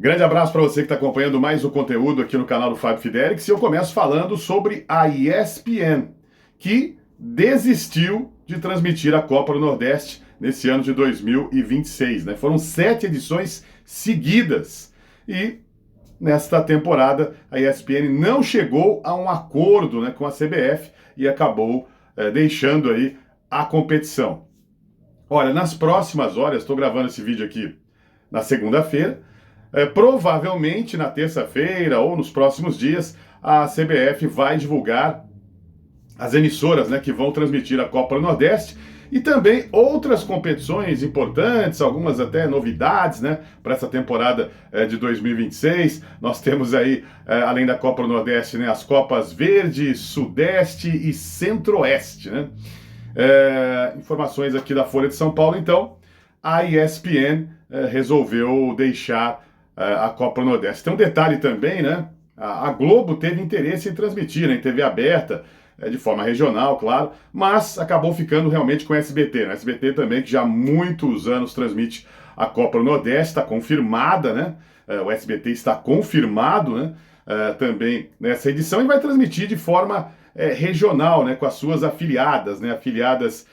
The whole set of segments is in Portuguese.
Grande abraço para você que está acompanhando mais o conteúdo aqui no canal do Fábio Fidelix. E eu começo falando sobre a ESPN, que desistiu de transmitir a Copa do Nordeste nesse ano de 2026, né? Foram 7 edições seguidas e nesta temporada a ESPN não chegou a um acordo, né, com a CBF e acabou deixando aí a competição. Olha, nas próximas horas, estou gravando esse vídeo aqui na segunda-feira, provavelmente na terça-feira ou nos próximos dias, a CBF vai divulgar as emissoras, né, que vão transmitir a Copa do Nordeste e também outras competições importantes, algumas até novidades, né, para essa temporada de 2026. Nós temos aí, além da Copa do Nordeste, né, as Copas Verde, Sudeste e Centro-Oeste, né? Informações aqui da Folha de São Paulo, então, a ESPN resolveu deixar a Copa do Nordeste. Tem um detalhe também, né? A Globo teve interesse em transmitir, né, em TV aberta, de forma regional, claro, mas acabou ficando realmente com o SBT, né? SBT também, que já há muitos anos transmite a Copa do Nordeste, está confirmada, né? O SBT está confirmado, né? Também nessa edição e vai transmitir de forma regional, né? Com as suas afiliadas, né? Afiliadas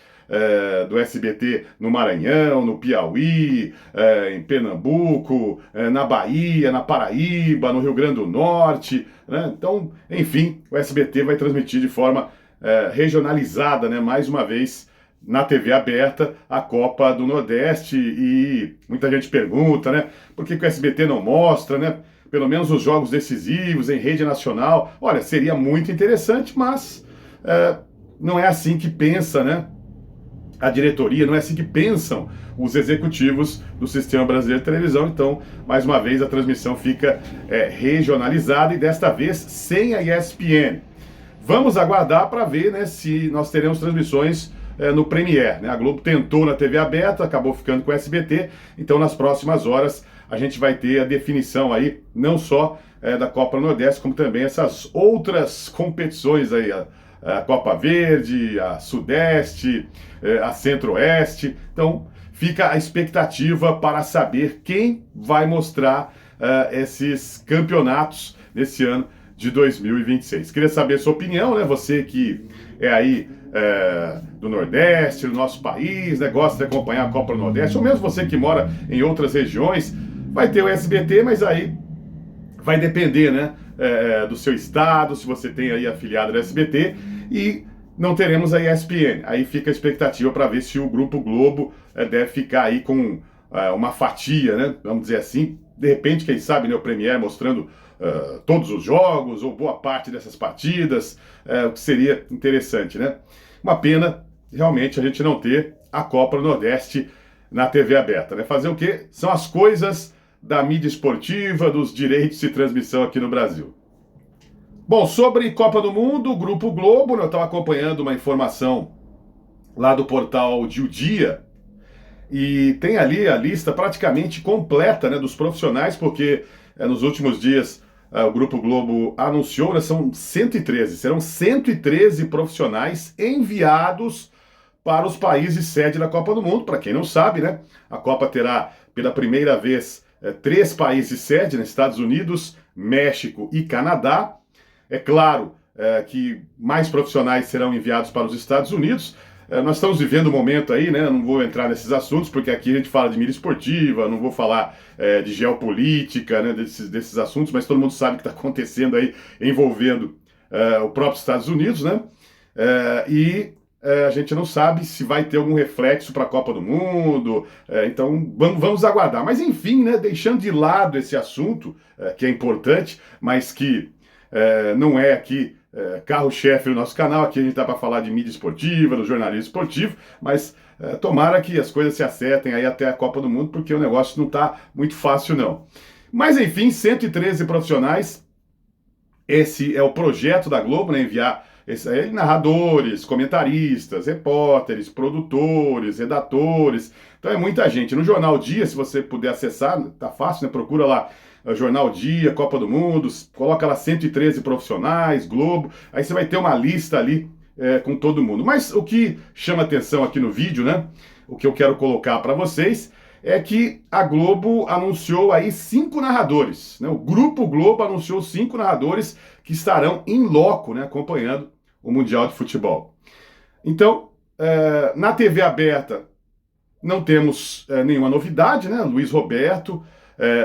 do SBT no Maranhão, no Piauí, em Pernambuco, na Bahia, na Paraíba, no Rio Grande do Norte, né? Então, enfim, o SBT vai transmitir de forma regionalizada, né? Mais uma vez na TV aberta a Copa do Nordeste e muita gente pergunta, né? Por que o SBT não mostra, né? Pelo menos os jogos decisivos em rede nacional. Olha, seria muito interessante, mas não é assim que pensa, né? A diretoria, não é assim que pensam os executivos do Sistema Brasileiro de Televisão. Então, mais uma vez, a transmissão fica regionalizada e desta vez sem a ESPN. Vamos aguardar para ver, né, se nós teremos transmissões no Premiere, né? A Globo tentou na TV aberta, acabou ficando com o SBT, então nas próximas horas a gente vai ter a definição aí, não só da Copa do Nordeste, como também essas outras competições aí, a Copa Verde, a Sudeste, a Centro-Oeste. Então fica a expectativa para saber quem vai mostrar esses campeonatos nesse ano de 2026. Queria saber a sua opinião, né? Você que é aí do Nordeste, do nosso país, né? Gosta de acompanhar a Copa do Nordeste, ou mesmo você que mora em outras regiões, vai ter o SBT, mas aí vai depender, né? Do seu estado, se você tem aí afiliado do SBT, e não teremos a ESPN. Aí fica a expectativa para ver se o Grupo Globo deve ficar aí com uma fatia, né? Vamos dizer assim. De repente, quem sabe, né, o Premiere mostrando todos os jogos ou boa parte dessas partidas, o que seria interessante, né? Uma pena, realmente, a gente não ter a Copa do Nordeste na TV aberta, né? Fazer o quê? São as coisas da mídia esportiva, dos direitos de transmissão aqui no Brasil. Bom, sobre Copa do Mundo, o Grupo Globo, eu estava acompanhando uma informação lá do portal de O Dia, e tem ali a lista praticamente completa, né, dos profissionais, porque nos últimos dias o Grupo Globo anunciou, né, serão 113 profissionais enviados para os países sede da Copa do Mundo. Para quem não sabe, né, a Copa terá pela primeira vez 3 países sede, né, Estados Unidos, México e Canadá. É claro que mais profissionais serão enviados para os Estados Unidos. Nós estamos vivendo um momento aí, né? Eu não vou entrar nesses assuntos, porque aqui a gente fala de mídia esportiva, não vou falar de geopolítica, né? Desses assuntos, mas todo mundo sabe o que está acontecendo aí envolvendo o próprio Estados Unidos, né? A gente não sabe se vai ter algum reflexo para a Copa do Mundo, então vamos aguardar. Mas enfim, né? Deixando de lado esse assunto, que é importante, mas que não é aqui carro-chefe do nosso canal. Aqui a gente está para falar de mídia esportiva, do jornalismo esportivo, mas tomara que as coisas se acertem aí até a Copa do Mundo, porque o negócio não está muito fácil não. Mas enfim, 113 profissionais, esse é o projeto da Globo, né, enviar narradores, comentaristas, repórteres, produtores, redatores. Então é muita gente. No Jornal Dia, se você puder acessar, tá fácil, né? Procura lá Jornal Dia, Copa do Mundo, coloca lá 113 profissionais, Globo, aí você vai ter uma lista ali com todo mundo. Mas o que chama atenção aqui no vídeo, né? O que eu quero colocar para vocês é que a Globo anunciou aí 5 narradores, né? O Grupo Globo anunciou 5 narradores que estarão em loco, né, acompanhando o Mundial de Futebol. Então, na TV aberta, não temos nenhuma novidade, né? Luiz Roberto,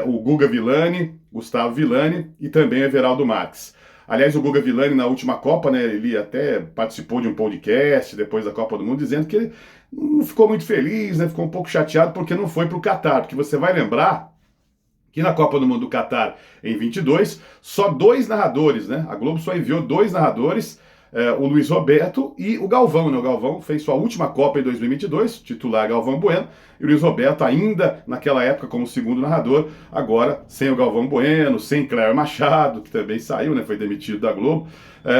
o Guga Villani, Gustavo Villani e também Everaldo Marques. Aliás, o Guga Villani, na última Copa, né, ele até participou de um podcast depois da Copa do Mundo, dizendo que ele não ficou muito feliz, né, ficou um pouco chateado porque não foi para o Catar. Porque você vai lembrar que na Copa do Mundo do Catar, em 22, só 2 narradores, né? A Globo só enviou 2 narradores, o Luiz Roberto e o Galvão, né? O Galvão fez sua última Copa em 2022, titular Galvão Bueno, e o Luiz Roberto ainda naquela época como segundo narrador, agora sem o Galvão Bueno, sem Cléber Machado, que também saiu, né? Foi demitido da Globo.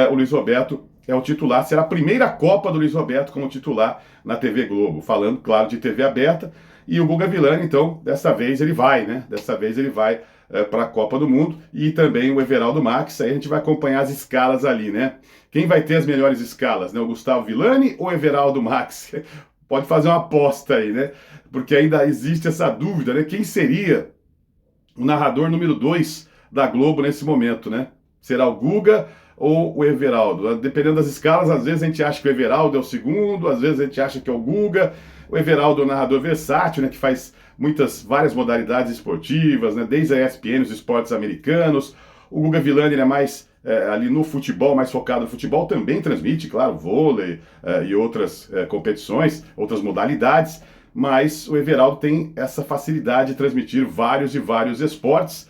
O Luiz Roberto é o titular, será a primeira Copa do Luiz Roberto como titular na TV Globo, falando, claro, de TV aberta. E o Guga Villani, então, dessa vez ele vai, né? Dessa vez ele vai para a Copa do Mundo. E também o Everaldo Marques, aí a gente vai acompanhar as escalas ali, né? Quem vai ter as melhores escalas, né? O Gustavo Villani ou o Everaldo Marques? Pode fazer uma aposta aí, né? Porque ainda existe essa dúvida, né? Quem seria o narrador número 2 da Globo nesse momento, né? Será o Guga ou o Everaldo? Dependendo das escalas, às vezes a gente acha que o Everaldo é o segundo, às vezes a gente acha que é o Guga. O Everaldo é um narrador versátil, né, que faz várias modalidades esportivas, né, desde a ESPN, os esportes americanos. O Guga Villani ele é mais ali no futebol, mais focado no futebol, também transmite, claro, vôlei e outras competições, outras modalidades, mas o Everaldo tem essa facilidade de transmitir vários e vários esportes.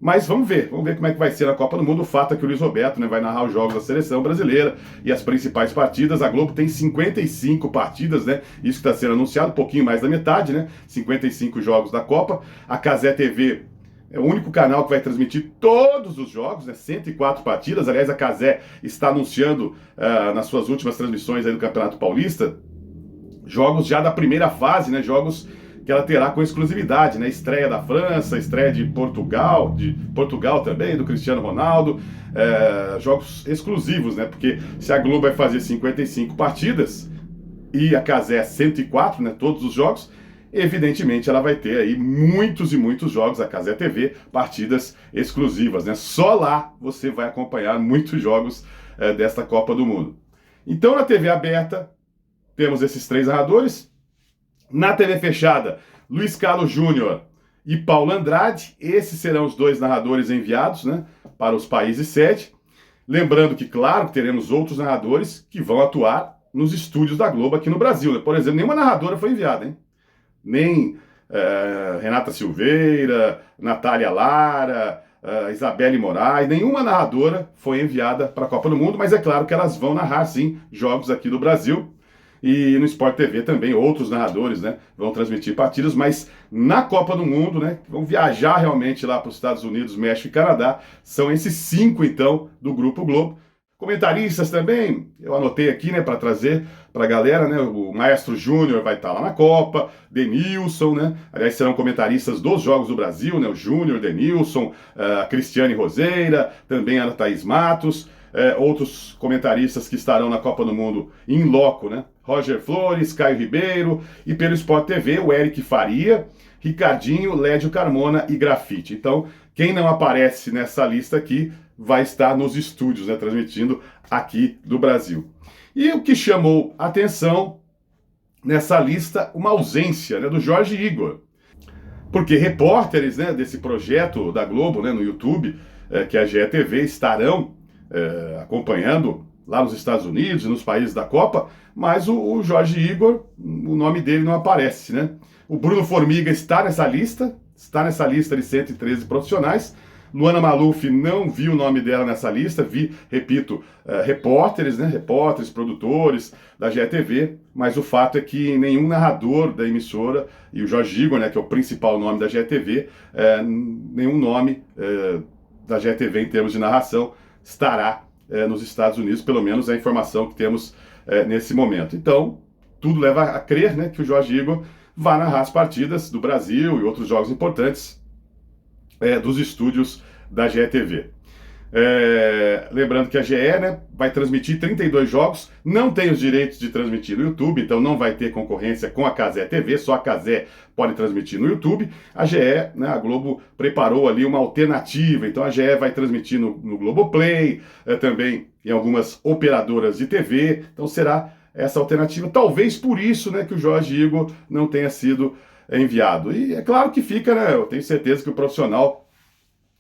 Mas vamos ver como é que vai ser na Copa do Mundo. O fato é que o Luiz Roberto, né, vai narrar os jogos da seleção brasileira e as principais partidas. A Globo tem 55 partidas, né? Isso que está sendo anunciado, um pouquinho mais da metade, né? 55 jogos da Copa. A Cazé TV é o único canal que vai transmitir todos os jogos, né? 104 partidas. Aliás, a Cazé está anunciando nas suas últimas transmissões aí do Campeonato Paulista jogos já da primeira fase, né? Jogos que ela terá com exclusividade, né? Estreia da França, estreia de Portugal também, do Cristiano Ronaldo, jogos exclusivos, né? Porque se a Globo vai fazer 55 partidas e a Cazé 104, né? Todos os jogos, evidentemente ela vai ter aí muitos e muitos jogos, a Cazé TV, partidas exclusivas, né? Só lá você vai acompanhar muitos jogos desta Copa do Mundo. Então, na TV aberta, temos esses 3 narradores. Na TV fechada, Luiz Carlos Júnior e Paulo Andrade, esses serão os 2 narradores enviados, né, para os países sede. Lembrando que, claro, que teremos outros narradores que vão atuar nos estúdios da Globo aqui no Brasil, né? Por exemplo, nenhuma narradora foi enviada, hein? Nem Renata Silveira, Natália Lara, Isabelle Moraes, nenhuma narradora foi enviada para a Copa do Mundo, mas é claro que elas vão narrar, sim, jogos aqui do Brasil. E no Sport TV também outros narradores, né, vão transmitir partidas, mas na Copa do Mundo, né, vão viajar realmente lá para os Estados Unidos, México e Canadá, são esses 5 então do Grupo Globo. Comentaristas também, eu anotei aqui, né, para trazer para a galera, né, o Maestro Júnior vai estar lá na Copa, Denilson, né, aliás serão comentaristas dos Jogos do Brasil, né, o Júnior, Denilson, a Cristiane Roseira, também a Thaís Matos, outros comentaristas que estarão na Copa do Mundo em loco, né? Roger Flores, Caio Ribeiro e pelo Sport TV, o Eric Faria, Ricardinho, Lédio Carmona e Grafite. Então, quem não aparece nessa lista aqui vai estar nos estúdios, né? Transmitindo aqui do Brasil. E o que chamou atenção nessa lista, uma ausência, né, do Jorge Igor. Porque repórteres, né, desse projeto da Globo, né, no YouTube, que é a GETV, estarão acompanhando lá nos Estados Unidos e nos países da Copa, mas o Jorge Igor, o nome dele não aparece, né? O Bruno Formiga está nessa lista de 113 profissionais. Luana Maluf, não vi o nome dela nessa lista, repito, repórteres, né? Repórteres, produtores da GETV, mas o fato é que nenhum narrador da emissora, e o Jorge Igor, né, que é o principal nome da GETV, nenhum nome da GETV em termos de narração estará nos Estados Unidos, pelo menos é a informação que temos nesse momento. Então, tudo leva a crer, né, que o Jorge Igor vai narrar as partidas do Brasil e outros jogos importantes dos estúdios da GETV. Lembrando que a GE, né, vai transmitir 32 jogos, não tem os direitos de transmitir no YouTube, então não vai ter concorrência com a Cazé TV, só a Cazé pode transmitir no YouTube. A GE, né, a Globo preparou ali uma alternativa, então a GE vai transmitir no Globoplay, também em algumas operadoras de TV, então será essa alternativa. Talvez por isso, né, que o Jorge Igor não tenha sido enviado. E é claro que fica, né, eu tenho certeza que o profissional,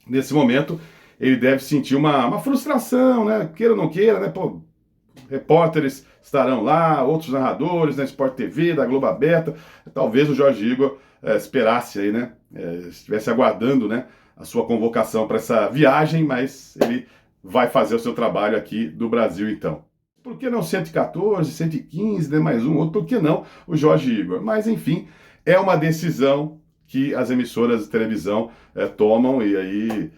nesse momento, ele deve sentir uma frustração, né? Queira ou não queira, né? Pô, repórteres estarão lá, outros narradores, na Sport TV, da Globo Aberta. Talvez o Jorge Igor esperasse aí, né? Estivesse aguardando, né, a sua convocação para essa viagem, mas ele vai fazer o seu trabalho aqui do Brasil, então. Por que não 114, 115, né? Mais um outro? Por que não o Jorge Igor? Mas, enfim, é uma decisão que as emissoras de televisão tomam e aí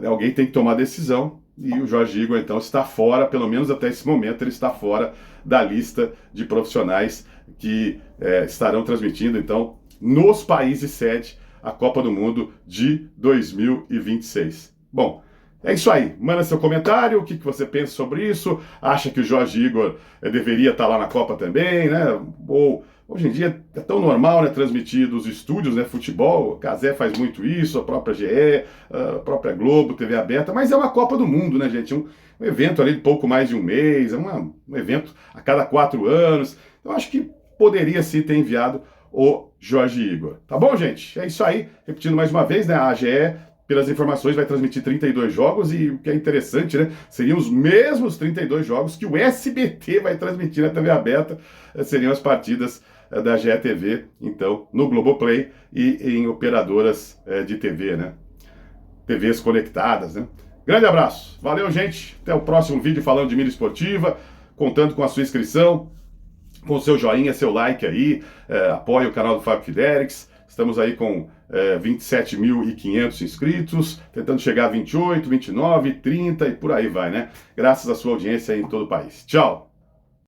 alguém tem que tomar a decisão e o Jorge Igor, então, está fora, pelo menos até esse momento, ele está fora da lista de profissionais que estarão transmitindo, então, nos países sede, a Copa do Mundo de 2026. Bom, é isso aí. Manda seu comentário, o que você pensa sobre isso? Acha que o Jorge Igor deveria estar lá na Copa também, né? Ou hoje em dia é tão normal, né, transmitir dos estúdios, né, futebol, a Cazé faz muito isso, a própria GE, a própria Globo, TV aberta, mas é uma Copa do Mundo, né, gente? Um evento ali de pouco mais de um mês, é um evento a cada 4 anos. Eu acho que poderia sim ter enviado o Jorge Igor. Tá bom, gente? É isso aí. Repetindo mais uma vez, né, a GE, pelas informações, vai transmitir 32 jogos e o que é interessante, né, seriam os mesmos 32 jogos que o SBT vai transmitir na TV aberta, seriam as partidas da GE.TV, então, no Globoplay e em operadoras de TV, né? TVs conectadas, né? Grande abraço, valeu, gente, até o próximo vídeo falando de mídia esportiva, contando com a sua inscrição, com o seu joinha, seu like aí, apoie o canal do Fábio Fidelix. Estamos aí com 27.500 inscritos, tentando chegar a 28, 29, 30 e por aí vai, né? Graças à sua audiência aí em todo o país. Tchau!